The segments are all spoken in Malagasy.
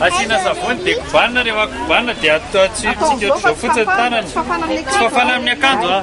Asiana savony dia kobanina rehefa kobanina dia atao tsipitsika ohatr'izao fotsiny tanany. Tsy fafana amin'ny akanjo a.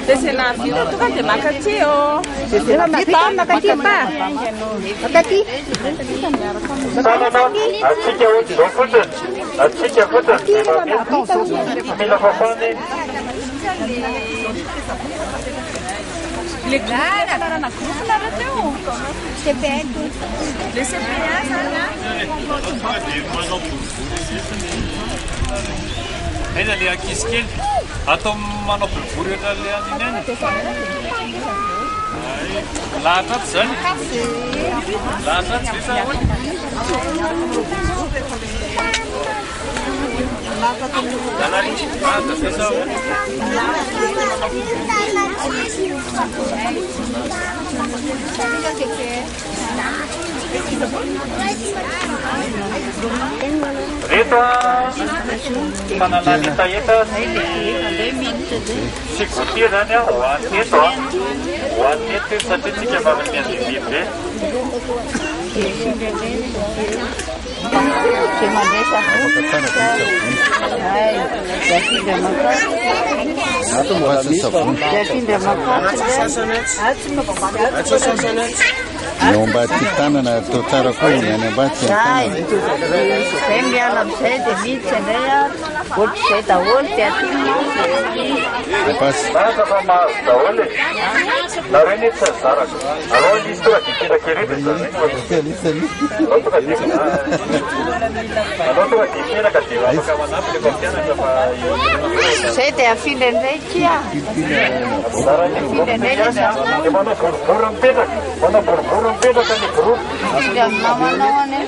Desena vita tonga dia makaty oh. Desena vita makaty pa. Makaty. Tanana atsika ohatr'izao fotsiny. Atsika fotsiny. Mila fafana. Le carana groupe nareo teo. CPA. Le CPA zany a. Aina le ankizy kely atao manao boribory ohatra le aniny any. Lahatra tsy zany. Lahatra tsy vita hoe. Reto fanalany taheta sy gotia zany a hoan'ny eto a. Hoan'ny eto satria tsika mavany biby. Mba ty tanana atao tsara koa iny any ambatsy Zay miala amizay dia miditsy indray a ohatr'izay daholo dia atiny. Nasa fa mahazo daholo e. Nareo ny tsy zaraka. Alao izy tonga dia kirakirety zany. Alao tonga dia kiraka dia afaka manampy rehefa mpianatra fa Zay dia afindra indray kia. Afindra indray ny zavona. dia manao boribory mipetraka. Manao boribory mipetraka ny groupe. Afindra amin'ny mamanao any.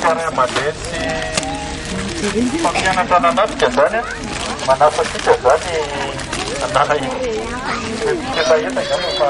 Karena madesi pampianatra nanatrika zany manasa tsika zany anana etaeta ngamba fa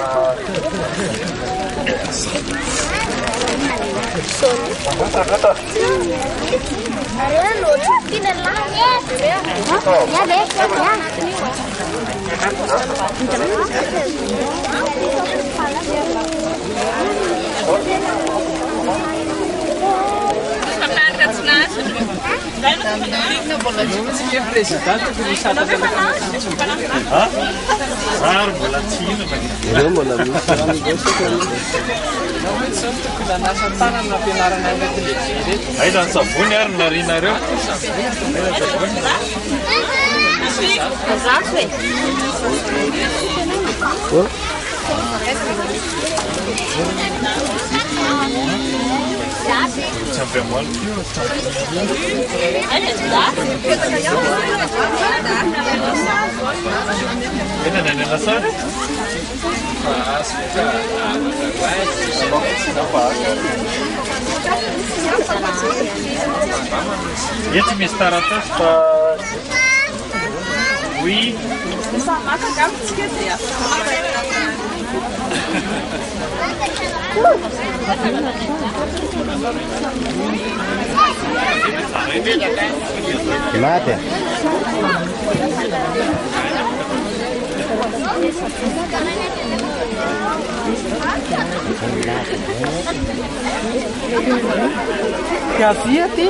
Ay, dan sabun ya, nari-nari. Sampai mal. Kita ada rasa? Jetzt mi staratas pa oui. Sama ka ganz gede. Mate. Ya fíjate.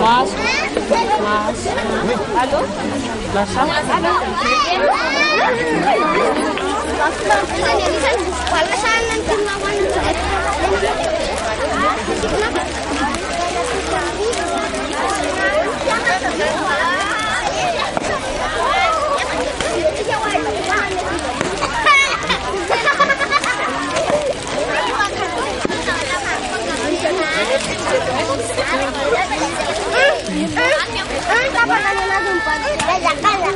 Mas. Alô? Kapan nanya langsung, Pak? Ya, jangan.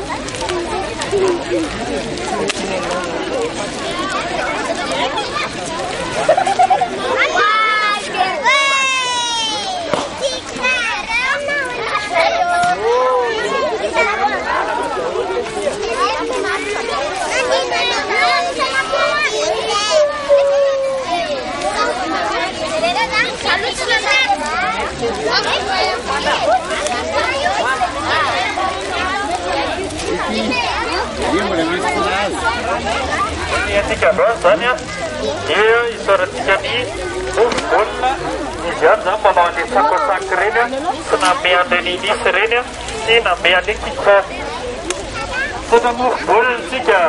antsika androany zany a dia isarantsika ny mofobolina izy any zany manao an'le sakosaky reny a sy name an'reny nisy reny a sy name an'le kika tena mofobolina tsika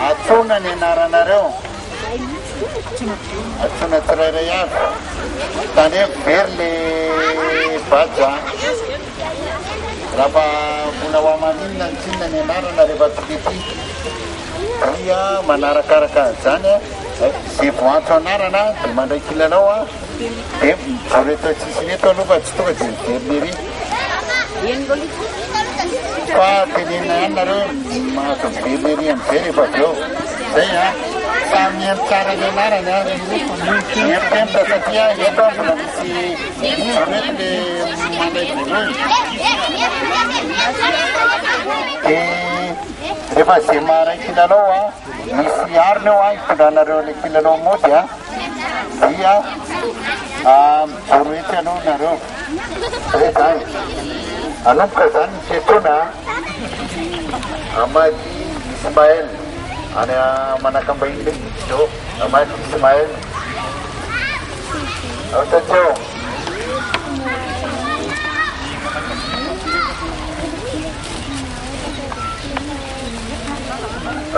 Atsona ny anaranareo atsona tsirairay avy tany hoe very le baja raha mbola ho amaninona ny tsinona ny anarana rehefa tokety dia manarakaraka zany zay voantso anarana dia mandray kilalao a dia mijoro eto tsisiny eto aloha fa tsy tonga dia mivery lery fa tenena ihany nareo mahazo mivery lery am'izay rehefa avy eo zay a samy emy tsara ny anarany a erotemta satria eto a mbola misy mety le mandray voalohany dia rehefa zay maharay kilalao a misy arina eo a hitondranareo le kilalao mody a dia mijoro etsy aloha nareo zay zany anomboka zany ny fiatrona Amady Ismael any manakambahiny le video Amady Ismael ao tatseo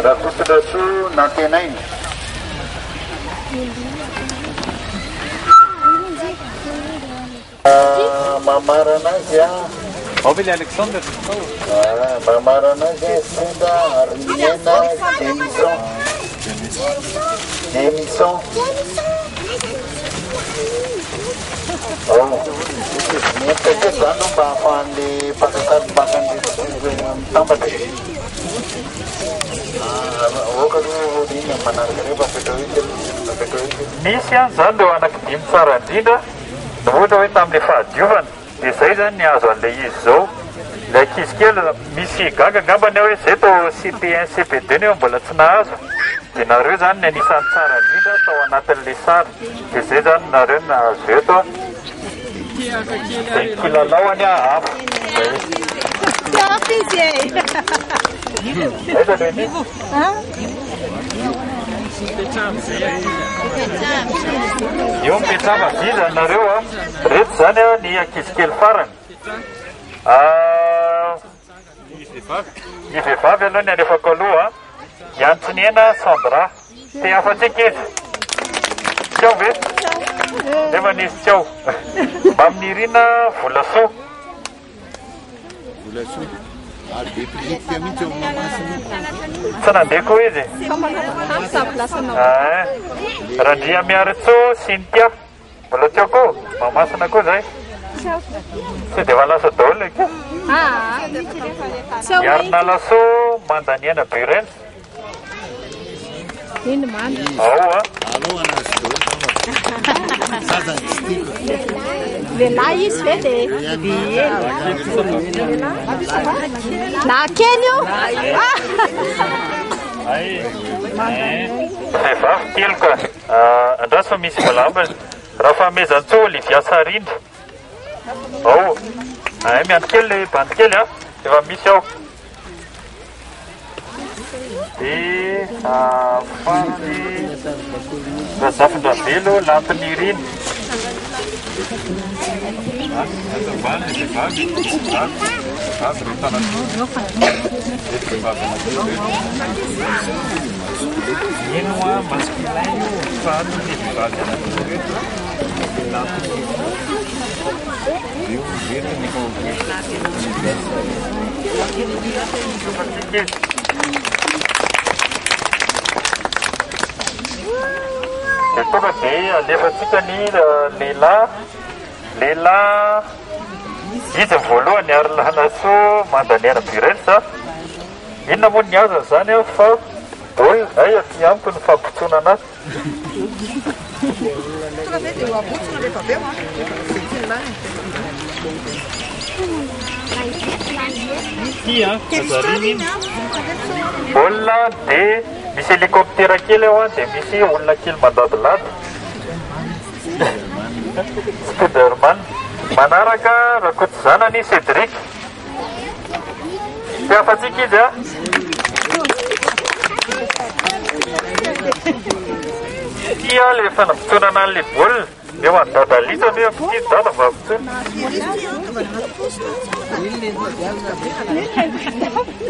raha fotodraso nantenay Mamarana azy a. Ao ve le Alexandre? Mamarana azy fonda Armena Demison. Mety ke zany mba ahafahan'le mpakakarimbakany mitambatra. Ohatriny manaraka rehefa petrohity. Misy any zany leo anaky dimy tsara indrindra no ohatra hoe tamin'le fahadiovana dia zay zany ny azo an'le izy zao. Le ankizy kely misy gaga ngambany hoe zay tao CP1 CP2 neo mbola tsy nahazo dia nareo zany ny anisan'ny tsara indrindra tao anatin'le sary dia zay zany nareo nahazo eto dia kilalaony hafa eo mipetrava viza nareo a reto zany a ny ankizy kely farany ny vehivavy aloha ny alefako aloha Antonina Sandra te afatsika izy tsao ve nefa nisy tsao mba amin'irina Volasoa tsy nandeha koa izy Randria Miaritso Cynthia mbola tsao koa Mahamasina koa zay tsy dia valasa daholo ke Yarina Lasso Mandaniana Buren ao a lehilahy izy ve dia na kely io vehivavy kely ka andraso fa misy valambany raha famezantso Olivia Sarindry ao miandry kely le bandy kely a efa misy ao dia farany Razafindravelo Lampiniriny ino a masculin farany vehivavy dia tonga dia alefatsika ny lehilahy izy voalohany ary Lanaso Mandaniana Burelsa inona moa ny azany zany a fa baolina ay aty amiko ny fampitsoana anazy baolina dia misy hélicoptère kely ao a dia misy olona kely mandadilady Spiderman manaraka rakoto zanany Cédric ty afatsika izy a tia le fanapitsonana an'le baolina eo any dadalitany hoe ampity dada mba apitsona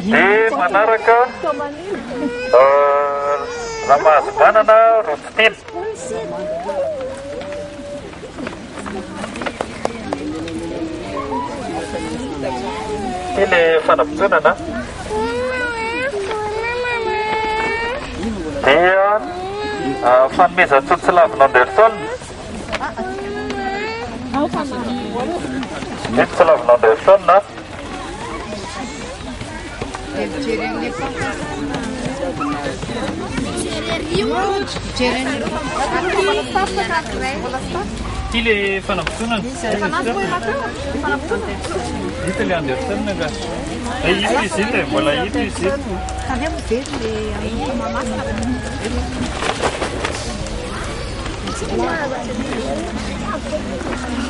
dia manaraka Ramahazomanana Rotstin ty le fanapitsonana dia fanomezan-tsotsolavina Anderson Tsotsolavina Anderson na ty le fanapitsonana hita le Anderson nga hita izy ity mbola hita izy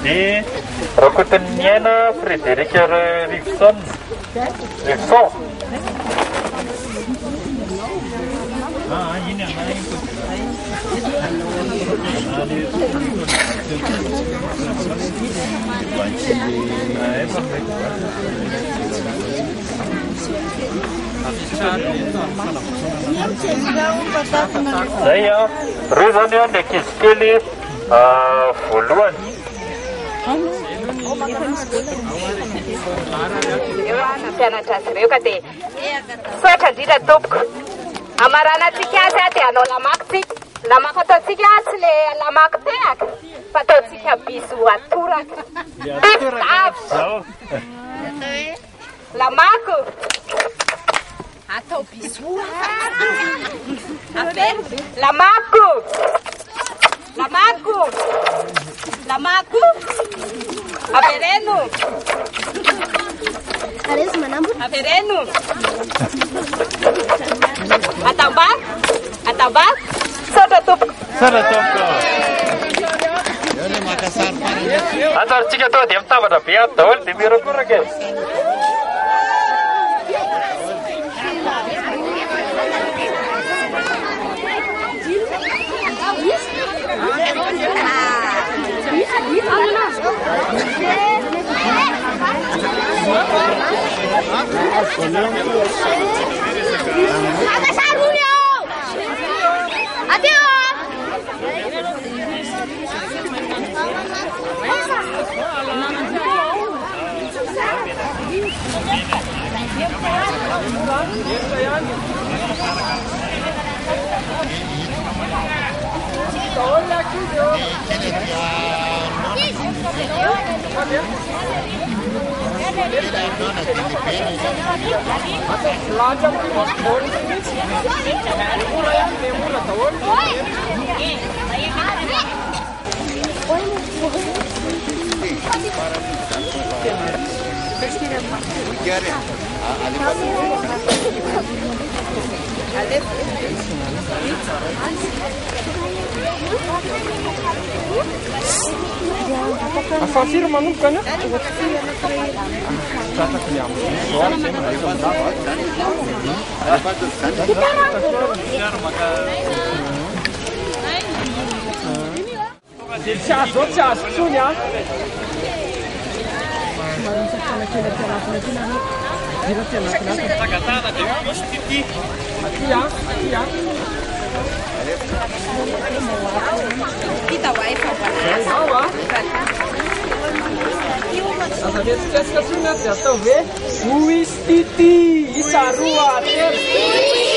dia rakotin'ny miaina Frédéric Rivson iny zay a reo zany a ny ankizy kely voalohany mpianatra azy ireo ka dia sotra indrindra tompoko amaranantsika azy a dia hanao lamakotsika lamako ataotsika tsy le lamako tehaka fa ataotsika biso atoraka lamako atao biso lamako lamako lamako avereno avereno atamba atamba sotra tompoko sotra tompoko antaritsika tao dia mitambatra be ato daholo dia mirakoraka e Afafiry manomboka tsy azo tsy azo tsony a Aza vesikesika tsony a dia atao hoe hoisy tity isa roa telo